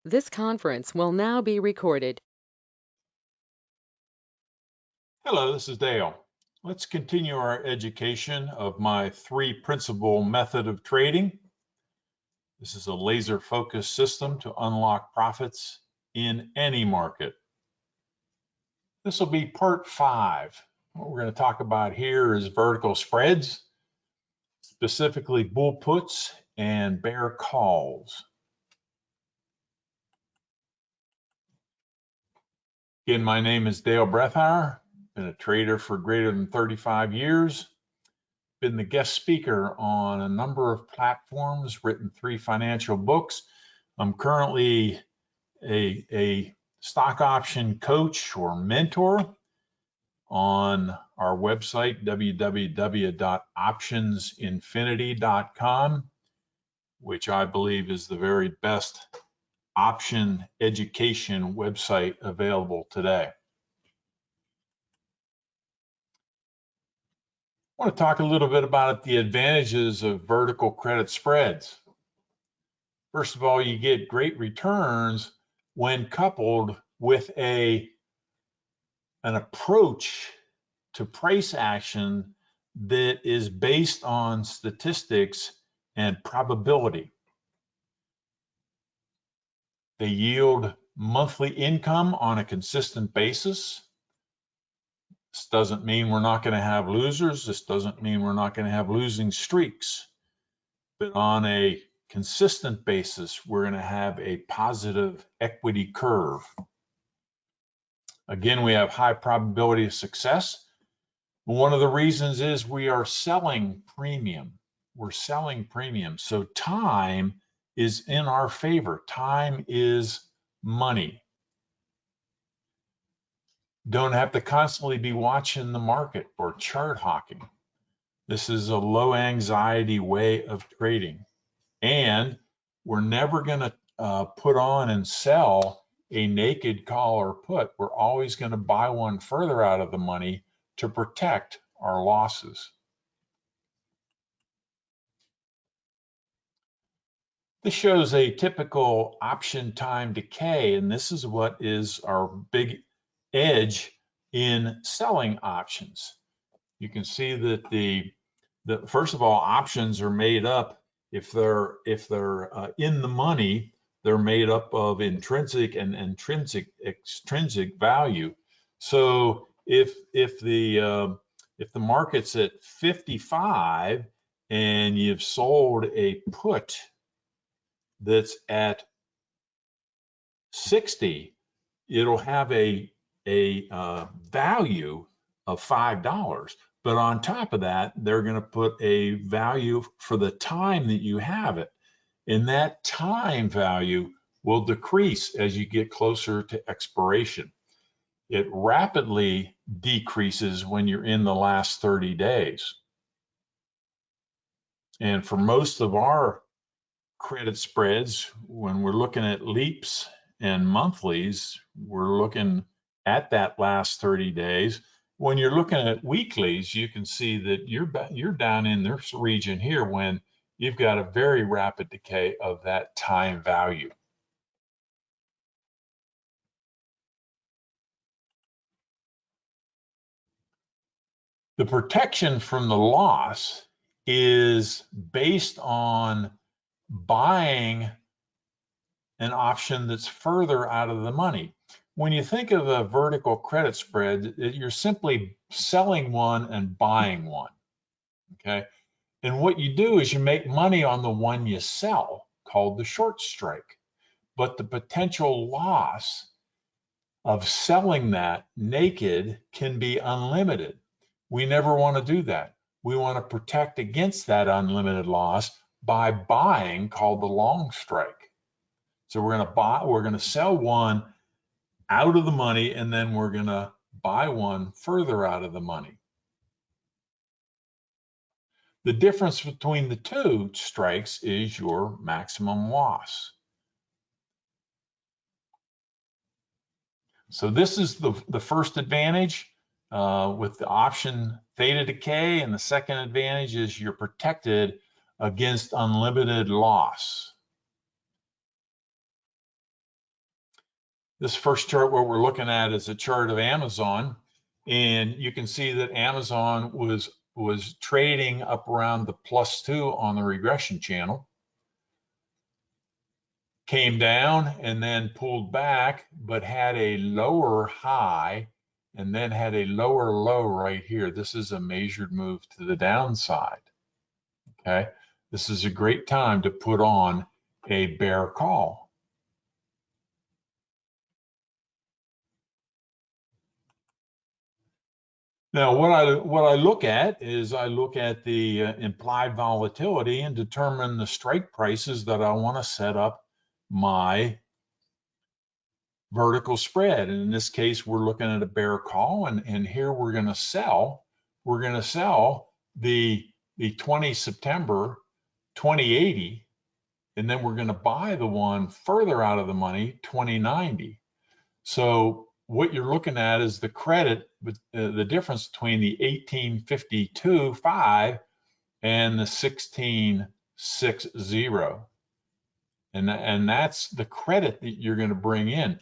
This conference will now be recorded. Hello, this is Dale. Let's continue our education of my three principal method of trading. This is a laser focused system to unlock profits in any market. This will be part 5. What we're going to talk about here is vertical spreads, specifically bull puts and bear calls. Again, my name is Dale Brethauer. Been a trader for greater than 35 years. Been the guest speaker on a number of platforms, written 3 financial books. I'm currently a stock option coach or mentor on our website, www.optionsinfinity.com, which I believe is the very best option education website available today. I want to talk a little bit about the advantages of vertical credit spreads. First of all, you get great returns when coupled with an approach to price action that is based on statistics and probability. They yield monthly income on a consistent basis. This doesn't mean we're not going to have losers. This doesn't mean we're not going to have losing streaks. But on a consistent basis, we're going to have a positive equity curve. Again, we have high probability of success. One of the reasons is we are selling premium. We're selling premium. So time is in our favor. Time is money. Don't have to constantly be watching the market or chart hawking. This is a low anxiety way of trading. And we're never going to put on and sell a naked call or put. We're always going to buy one further out of the money to protect our losses. This shows a typical option time decay, and this is what is our big edge in selling options. You can see that the first of all, options are made up, if they're in the money, they're made up of intrinsic and extrinsic value. So if the market's at 55 and you've sold a put that's at 60, it'll have a value of $5. But on top of that, they're going to put a value for the time that you have it. And that time value will decrease as you get closer to expiration. It rapidly decreases when you're in the last 30 days. And for most of our credit spreads, when we're looking at leaps and monthlies, we're looking at that last 30 days. When you're looking at weeklies, you can see that you're down in this region here when you've got a very rapid decay of that time value. The protection from the loss is based on buying an option that's further out of the money. When you think of a vertical credit spread, you're simply selling one and buying one, okay? And what you do is you make money on the one you sell, called the short strike. But the potential loss of selling that naked can be unlimited. We never want to do that. We want to protect against that unlimited loss by buying, called the long strike. So we're going to sell one out of the money, and then we're going to buy one further out of the money. The difference between the two strikes is your maximum loss. So this is the first advantage with the option theta decay, and the second advantage is you're protected against unlimited loss. This first chart, what we're looking at is a chart of Amazon, and you can see that Amazon was trading up around the +2 on the regression channel, came down and then pulled back, but had a lower high and then had a lower low right here. This is a measured move to the downside. Okay, this is a great time to put on a bear call. Now, what I look at is I look at the implied volatility and determine the strike prices that I want to set up my vertical spread. And in this case, we're looking at a bear call, and here we're going to sell. We're going to sell the 20 September 2080, and then we're going to buy the one further out of the money, 2090. So what you're looking at is the credit, the difference between the 1852.5 and the 1660. And that's the credit that you're going to bring in.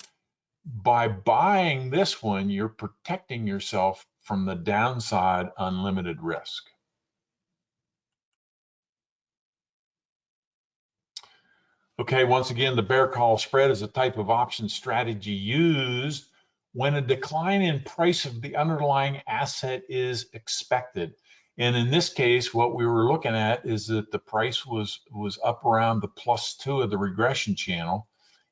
By buying this one, you're protecting yourself from the downside unlimited risk. Okay, once again, the bear call spread is a type of option strategy used when a decline in price of the underlying asset is expected. And in this case, what we were looking at is that the price was up around the +2 of the regression channel,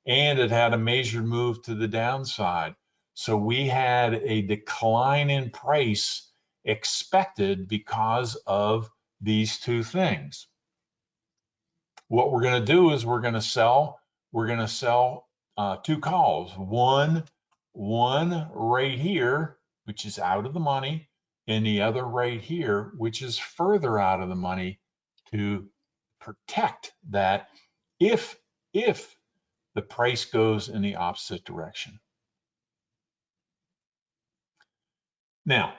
and it had a measured move to the downside. So we had a decline in price expected because of these two things. What we're going to do is we're going to sell two calls. One right here, which is out of the money, and the other right here, which is further out of the money, to protect that if the price goes in the opposite direction. Now,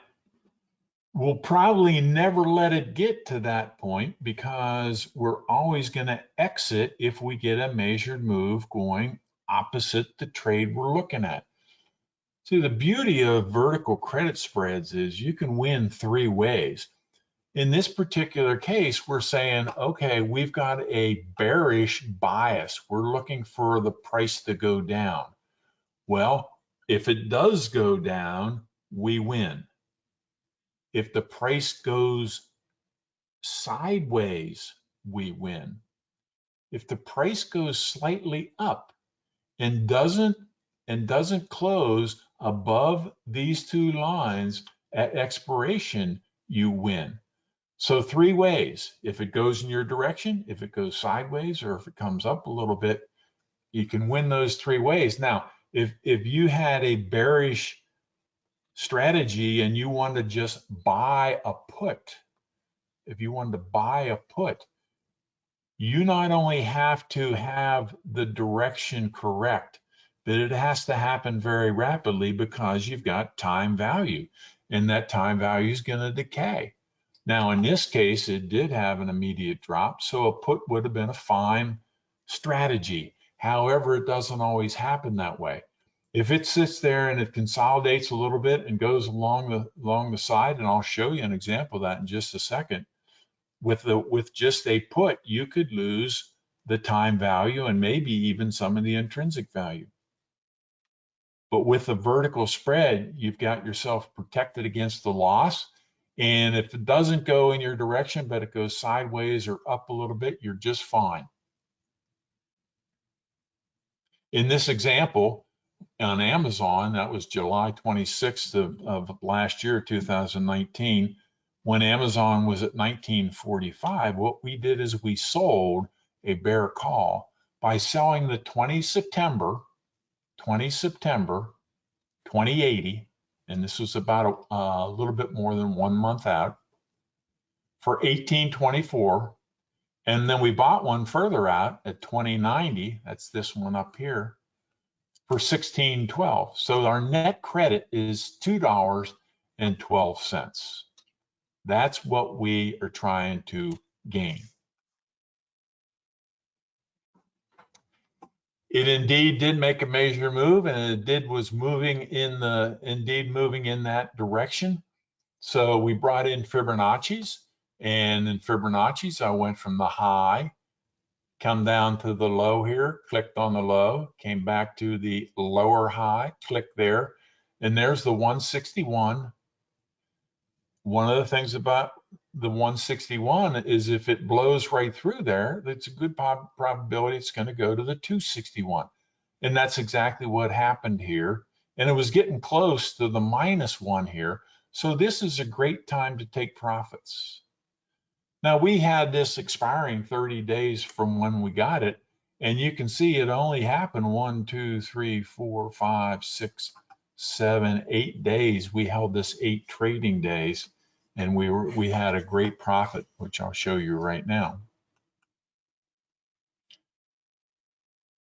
we'll probably never let it get to that point because we're always going to exit if we get a measured move going opposite the trade we're looking at. See, the beauty of vertical credit spreads is you can win three ways. In this particular case, we're saying, okay, we've got a bearish bias. We're looking for the price to go down. Well, if it does go down, we win. If the price goes sideways, we win. If the price goes slightly up and doesn't close above these two lines at expiration, you win. So three ways: if it goes in your direction, if it goes sideways, or if it comes up a little bit, you can win those three ways. Now, if you had a bearish strategy and you wanted to just buy a put, if you wanted to buy a put, you not only have to have the direction correct, but it has to happen very rapidly because you've got time value, and that time value is going to decay. Now, in this case, it did have an immediate drop, so a put would have been a fine strategy. However, it doesn't always happen that way. If it sits there and it consolidates a little bit and goes along the side, and I'll show you an example of that in just a second, with just a put, you could lose the time value and maybe even some of the intrinsic value. But with a vertical spread, you've got yourself protected against the loss. And if it doesn't go in your direction, but it goes sideways or up a little bit, you're just fine. In this example, on Amazon, that was July 26th of last year, 2019, when Amazon was at 1945, what we did is we sold a bear call by selling the 20 September 2080, and this was about a little bit more than 1 month out, for 1824. And then we bought one further out at 2090, that's this one up here, for 1612. So our net credit is $2.12. That's what we are trying to gain. It indeed did make a major move, and it was moving in that direction. So we brought in Fibonacci's, and in Fibonacci's, I went from the high, come down to the low here, clicked on the low, came back to the lower high, clicked there, and there's the 161. One of the things about the 161 is if it blows right through there, it's a good probability it's going to go to the 261. And that's exactly what happened here. And it was getting close to the -1 here. So this is a great time to take profits. Now we had this expiring 30 days from when we got it. And you can see it only happened 1, 2, 3, 4, 5, 6, 7, 8 days. We held this 8 trading days, and we had a great profit, which I'll show you right now.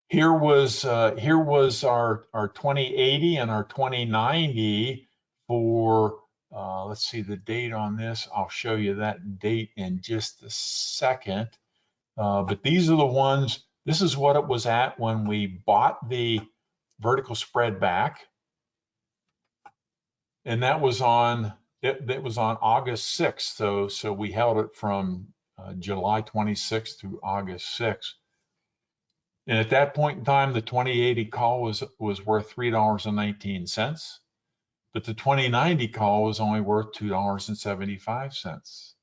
Here was our 2080 and our 2090 for let's see the date on this. I'll show you that date in just a second. But these are the ones. This is what it was at when we bought the vertical spread back, and that was on August 6th. So we held it from July 26th through August 6th. And at that point in time, the 2080 call was worth $3.19, but the 2090 call was only worth $2.75.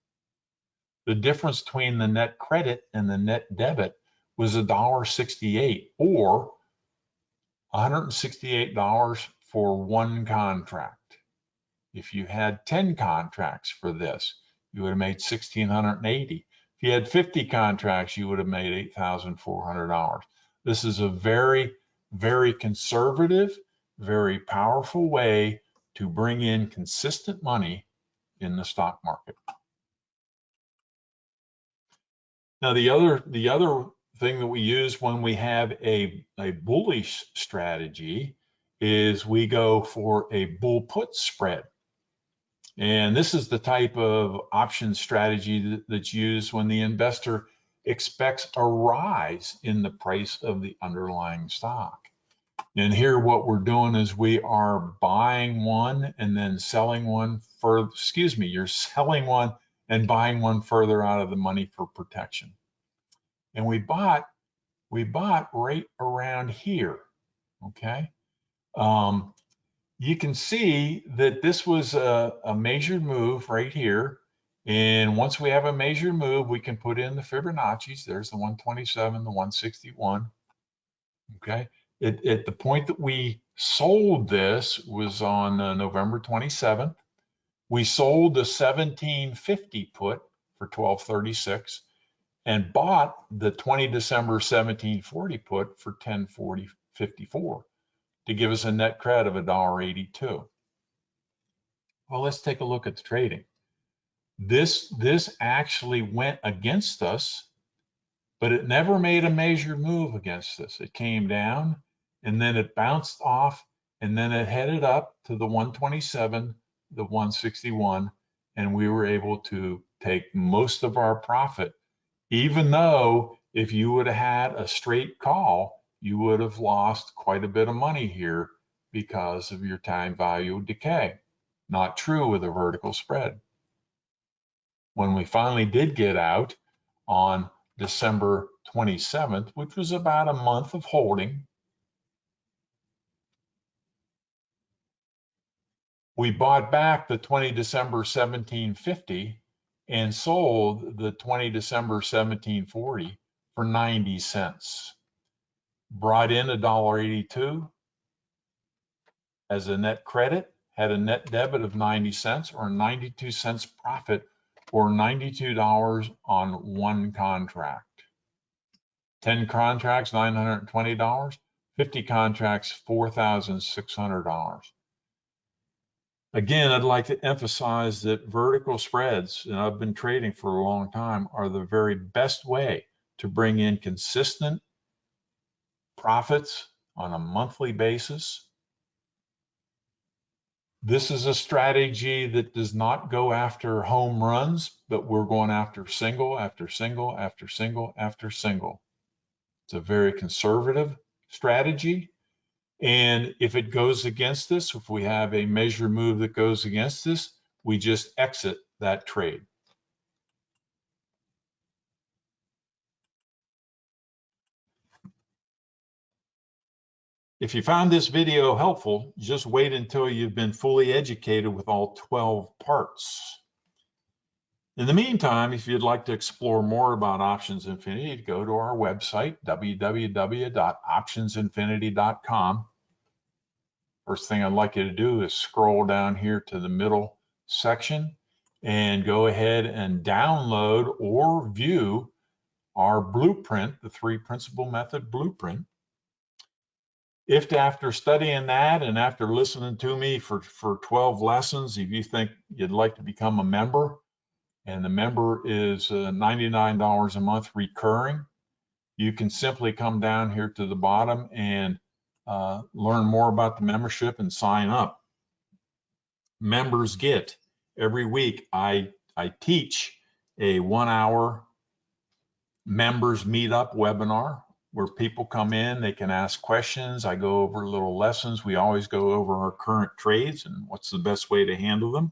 The difference between the net credit and the net debit was $1.68, or $168 for one contract. If you had 10 contracts for this, you would have made $1,680. If you had 50 contracts, you would have made $8,400. This is a very, very conservative, very powerful way to bring in consistent money in the stock market. Now, the other thing that we use when we have a bullish strategy is we go for a bull put spread. And this is the type of option strategy that's used when the investor expects a rise in the price of the underlying stock. And here what we're doing is we are buying one and then selling one for, you're selling one and buying one further out of the money for protection. And we bought right around here, okay? You can see that this was a measured move right here. And once we have a measured move, we can put in the Fibonacci's. There's the 127, the 161. Okay. At the point that we sold this was on November 27th. We sold the 1750 put for 1236 and bought the 20 December 1740 put for 1040.54. to give us a net credit of $1.82. Well, let's take a look at the trading. This actually went against us, but it never made a major move against us. It came down and then it bounced off and then it headed up to the 127, the 161, and we were able to take most of our profit, even though if you would have had a straight call, you would have lost quite a bit of money here because of your time value decay. Not true with a vertical spread. When we finally did get out on December 27th, which was about a month of holding, we bought back the 20 December 1750 and sold the 20 December 1740 for 90 cents. Brought in $1.82 as a net credit, had a net debit of 90 cents or 92 cents profit, or $92 on one contract. 10 contracts, $920. 50 contracts, $4,600. Again, I'd like to emphasize that vertical spreads, and I've been trading for a long time, are the very best way to bring in consistent profits on a monthly basis. This is a strategy that does not go after home runs, but we're going after single after single after single after single. It's a very conservative, strategy. And if it goes against us, if we have a measure move that goes against us, we just exit that trade. If you found this video helpful, just wait until you've been fully educated with all 12 parts. In the meantime, if you'd like to explore more about Options Infinity, go to our website, www.optionsinfinity.com. First thing I'd like you to do is scroll down here to the middle section and go ahead and download or view our blueprint, the 3 principle method blueprint. If after studying that and after listening to me for 12 lessons, if you think you'd like to become a member, and the member is $99 a month recurring, you can simply come down here to the bottom and learn more about the membership and sign up. Members get, every week I teach a 1-hour members meetup webinar where people come in, they can ask questions. I go over little lessons. We always go over our current trades and what's the best way to handle them.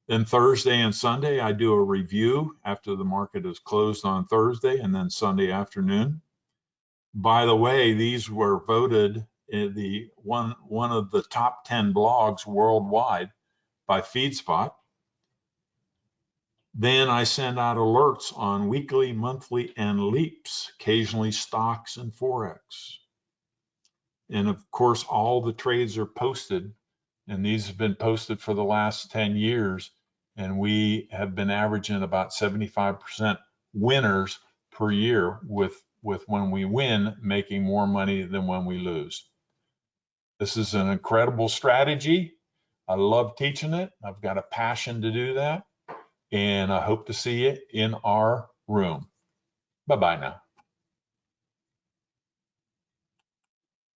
Then Thursday and Sunday, I do a review after the market is closed on Thursday, and then Sunday afternoon. By the way, these were voted in the one of the top 10 blogs worldwide by FeedSpot. Then I send out alerts on weekly, monthly, and leaps, occasionally stocks and Forex. And of course, all the trades are posted, and these have been posted for the last 10 years. And we have been averaging about 75% winners per year, with when we win, making more money than when we lose. This is an incredible strategy. I love teaching it. I've got a passion to do that. And I hope to see you in our room. Bye-bye now.